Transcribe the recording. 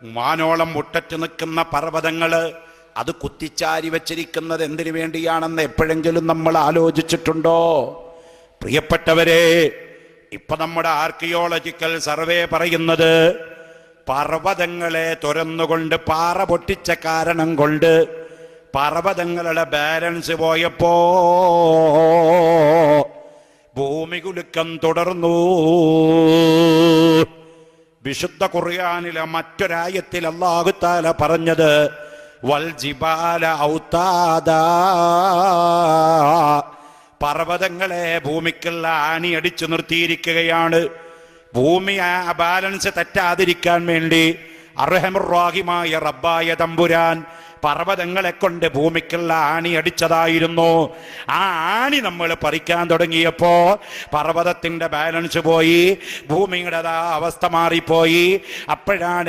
മാനോളം മുട്ടറ്റ് നിൽക്കുന്ന പർവ്വതങ്ങള് അത് കുത്തിച്ചാരി വച്ചിരിക്കുന്നത് എന്തിനു വേണ്ടിയാണെന്ന് എപ്പോഴെങ്കിലും നമ്മൾ ആലോചിച്ചിട്ടുണ്ടോ? പ്രിയപ്പെട്ടവരെ, ഇപ്പൊ നമ്മുടെ ആർക്കിയോളജിക്കൽ സർവേ പറയുന്നത് പർവ്വതങ്ങളെ തുരന്നുകൊണ്ട് പാറ പൊട്ടിച്ച കാരണം കൊണ്ട് പർവ്വതങ്ങളുടെ ബാലൻസ് പോയപ്പോ ഭൂമി കുലുക്കം തുടർന്നു. വിശുദ്ധ ഖുർആനിലെ മറ്റൊരായത്തിൽ അല്ലാഹു തആല പറഞ്ഞത് വൽ ജിബാല ഔതാദാ, പർവ്വതങ്ങളെ ഭൂമിക്കുള്ള ആണി അടിച്ചു നിർത്തിയിരിക്കുകയാണ്. ഭൂമി ആ ബാലൻസ് തെറ്റാതിരിക്കാൻ വേണ്ടി അർഹമുർ റഹീമായ റബ്ബായ തമ്പുരാൻ പർവ്വതങ്ങളെ കൊണ്ട് ഭൂമിക്കുള്ള ആണി അടിച്ചതായിരുന്നു. ആ ആണി നമ്മൾ പറിക്കാൻ തുടങ്ങിയപ്പോ പർവ്വതത്തിന്റെ ബാലൻസ് പോയി, ഭൂമിയുടെ അവസ്ഥ മാറിപ്പോയി. അപ്പോഴാണ്